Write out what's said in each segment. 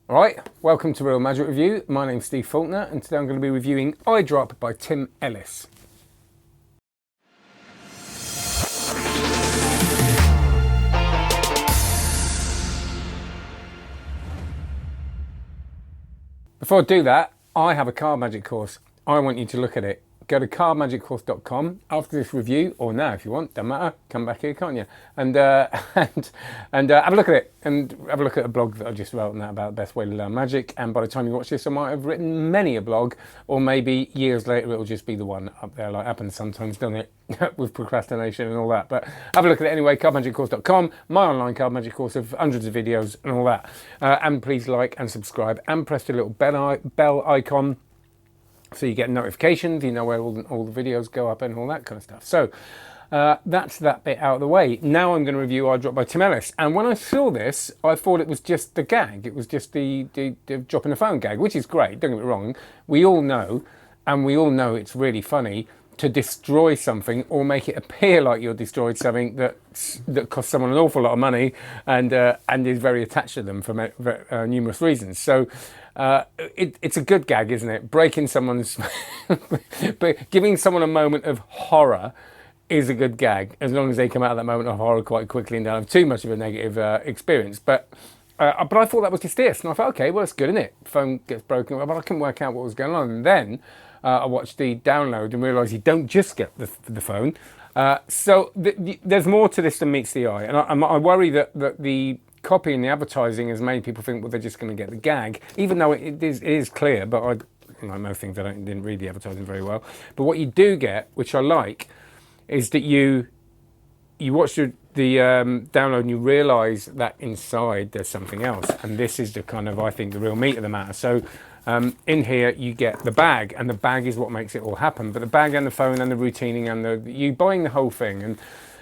Alright, welcome to Real Magic Review. My name's Steve Faulkner and today I'm going to be reviewing iDrop by Tim Ellis. Before I do that, I have a card magic course. I want you to look at it. Go to cardmagiccourse.com after this review, or now if you want, doesn't matter, come back here, can't you? And have a look at it, and have a look at a blog that I just wrote on that about the best way to learn magic. And by the time you watch this, I might have written many a blog, or maybe years later it'll just be the one up there, like happens sometimes, doesn't it? With procrastination and all that. But have a look at it anyway, cardmagiccourse.com, my online card magic course of hundreds of videos and all that. And please like and subscribe and press the little bell icon so you get notifications, you know where all the videos go up and all that kind of stuff. So that's that bit out of the way. Now I'm going to review iDrop by Tim Ellis. And when I saw this, I thought it was just the gag. It was just the dropping the phone gag, which is great, don't get me wrong. We all know, and we all know it's really funny to destroy something or make it appear like you're destroyed something that costs someone an awful lot of money and is very attached to them for numerous reasons. So it's a good gag, isn't it? Breaking someone's, but giving someone a moment of horror is a good gag, as long as they come out of that moment of horror quite quickly and don't have too much of a negative experience. But I thought that was just this, and I thought, okay, well, it's good, isn't it? Phone gets broken, but I couldn't work out what was going on. And then I watched the download and realised you don't just get the phone. So there's more to this than meets the eye. And I worry that the copy and the advertising has made people think, well, they're just going to get the gag, even though it is clear. But like most things, I didn't read the advertising very well. But what you do get, which I like, is that you watch the download and you realise that inside there's something else. And this is the kind of, I think, the real meat of the matter. So in here you get the bag, and the bag is what makes it all happen. But the bag and the phone and the routining and you buying the whole thing. And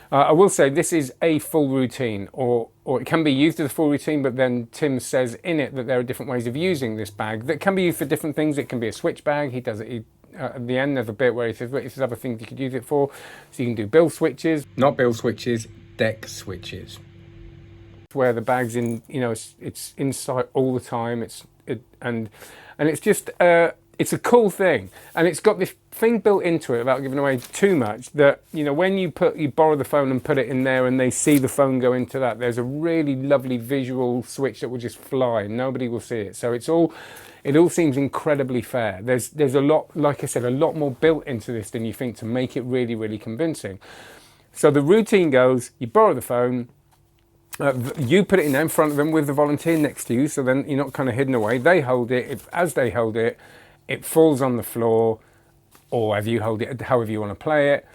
I will say this is a full routine, or it can be used as a full routine, but then Tim says in it that there are different ways of using this bag that can be used for different things. It can be a switch bag. He does it. At the end there's a bit where he says, this is other things you could use it for. So you can do bill switches, not bill switches, deck switches. Where the bag's in, it's inside all the time. And it's just it's a cool thing, and it's got this thing built into it, without giving away too much, that when you borrow the phone and put it in there and they see the phone go into that, there's a really lovely visual switch that will just fly. Nobody will see it. So it all seems incredibly fair. There's a lot, like I said, a lot more built into this than you think to make it really, really convincing. So the routine goes, you borrow the phone, you put it in there in front of them with the volunteer next to you, so then you're not kind of hidden away. They hold it. As they hold it, it falls on the floor, or as you hold it, however you want to play it.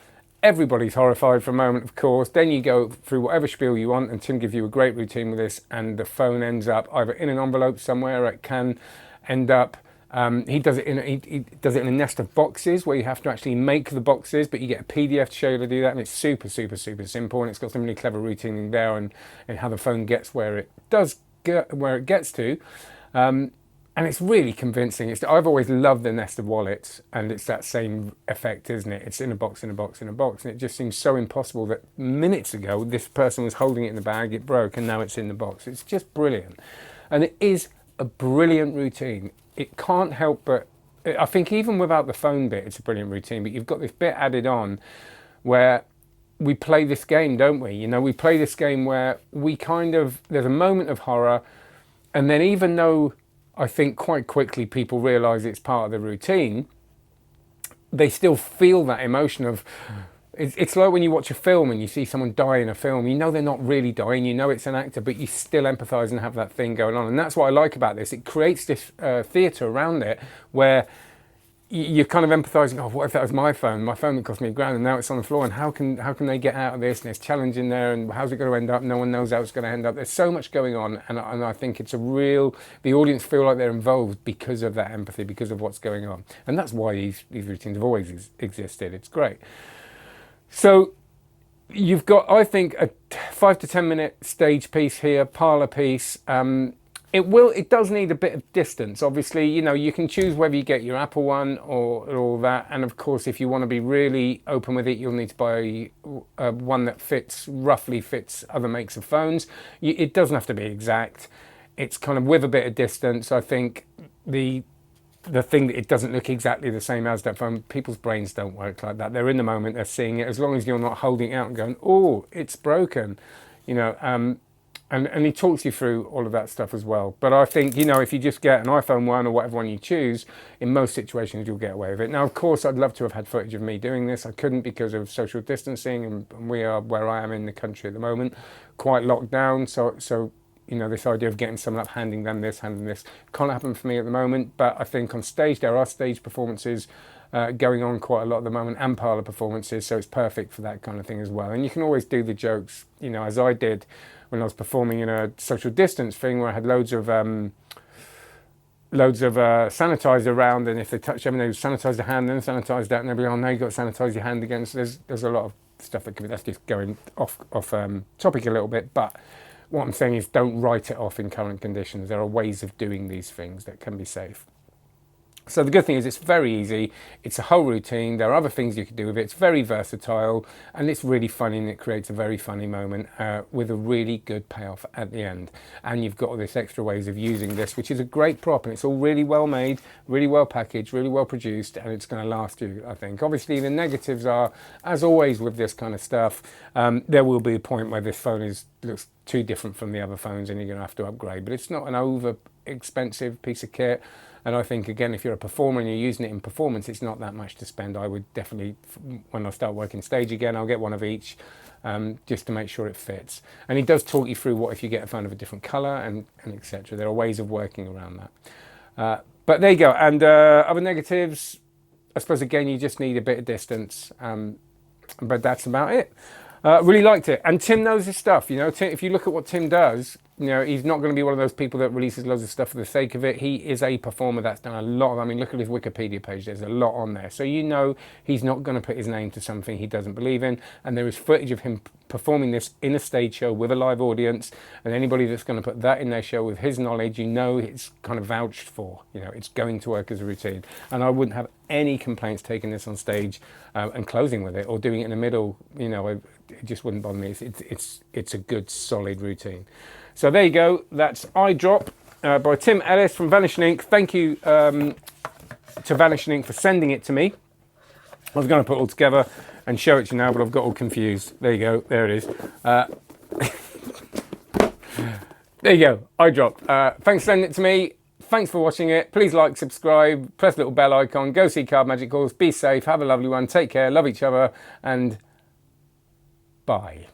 Everybody's horrified for a moment, of course. Then you go through whatever spiel you want, and Tim gives you a great routine with this, and the phone ends up either in an envelope somewhere, or it can end up. He does it in a nest of boxes where you have to actually make the boxes, but you get a PDF to show you how to do that, and it's super, super, super simple, and it's got some really clever routing there and how the phone gets where it gets to. And it's really convincing. I've always loved the nest of wallets, and it's that same effect, isn't it? It's in a box, in a box, in a box, and it just seems so impossible that minutes ago this person was holding it in the bag, it broke, and now it's in the box. It's just brilliant, and it is a brilliant routine. It can't help but, I think even without the phone bit, it's a brilliant routine, but you've got this bit added on where we play this game, don't we? We play this game where there's a moment of horror, and then even though I think quite quickly people realise it's part of the routine, they still feel that emotion of, it's like when you watch a film and you see someone die in a film, they're not really dying, it's an actor, but you still empathise and have that thing going on. And that's what I like about this. It creates this theatre around it where you're kind of empathising, oh, what if that was my phone that cost me £1,000 and now it's on the floor, and how can they get out of this, and there's challenge in there, and how's it going to end up? No one knows how it's going to end up. There's so much going on, and I think it's the audience feel like they're involved because of that empathy, because of what's going on. And that's why these routines have always existed. It's great. So you've got, I think, a 5 to 10 minute stage piece here, parlour piece. It does need a bit of distance. Obviously, you can choose whether you get your Apple one or all that. And of course, if you want to be really open with it, you'll need to buy one that roughly fits other makes of phones. It doesn't have to be exact. It's kind of with a bit of distance. I think the thing that it doesn't look exactly the same as that phone. People's brains don't work like that. They're in the moment. They're seeing it. As long as you're not holding it out and going, "Oh, it's broken," you know. And he talks you through all of that stuff as well. But I think, you know, if you just get an iPhone 1 or whatever one you choose, in most situations you'll get away with it. Now, of course, I'd love to have had footage of me doing this. I couldn't because of social distancing, and we are, where I am in the country at the moment, quite locked down. So you know, this idea of getting someone up, handing them this, handing this, can't happen for me at the moment. But I think on stage, there are stage performances going on quite a lot at the moment, and parlour performances, so it's perfect for that kind of thing as well. And you can always do the jokes, you know, as I did when I was performing in a social distance thing where I had loads of sanitizer around, and if they touch them, they would sanitize the hand, then sanitize that, and they'd be, oh, now you've got to sanitize your hand again. So there's a lot of stuff that could be, that's just going off topic a little bit, but what I'm saying is don't write it off in current conditions. There are ways of doing these things that can be safe. So the good thing is it's very easy. It's a whole routine. There are other things you can do with it. It's very versatile, and it's really funny, and it creates a very funny moment with a really good payoff at the end. And you've got all this extra ways of using this, which is a great prop, and it's all really well made, really well packaged, really well produced, and it's going to last you, I think. Obviously, the negatives are, as always with this kind of stuff, there will be a point where this phone looks too different from the other phones, and you're going to have to upgrade. But it's not an over expensive piece of kit. And I think, again, if you're a performer and you're using it in performance, it's not that much to spend. I would definitely, when I start working stage again, I'll get one of each just to make sure it fits. And he does talk you through what if you get a phone of a different colour and etc. There are ways of working around that. But there you go. And other negatives, I suppose, again, you just need a bit of distance. But that's about it. Really liked it. And Tim knows his stuff. You know, if you look at what Tim does, you know, he's not going to be one of those people that releases loads of stuff for the sake of it. He is a performer that's done a lot. I mean, look at his Wikipedia page. There's a lot on there. So you know he's not going to put his name to something he doesn't believe in. And there is footage of him performing this in a stage show with a live audience. And anybody that's going to put that in their show with his knowledge, you know it's kind of vouched for. You know, it's going to work as a routine. And I wouldn't have any complaints taking this on stage and closing with it, or doing it in the middle. You know, it just wouldn't bother me. It's a good, solid routine. So there you go. That's iDrop by Tim Ellis from Vanishing Ink. Thank you to Vanishing Ink for sending it to me. I was going to put it all together and show it to you now, but I've got all confused. There you go. There it is. There you go. iDrop. Thanks for sending it to me. Thanks for watching it. Please like, subscribe, press the little bell icon, go see Card Magic Course. Be safe. Have a lovely one. Take care. Love each other. And bye.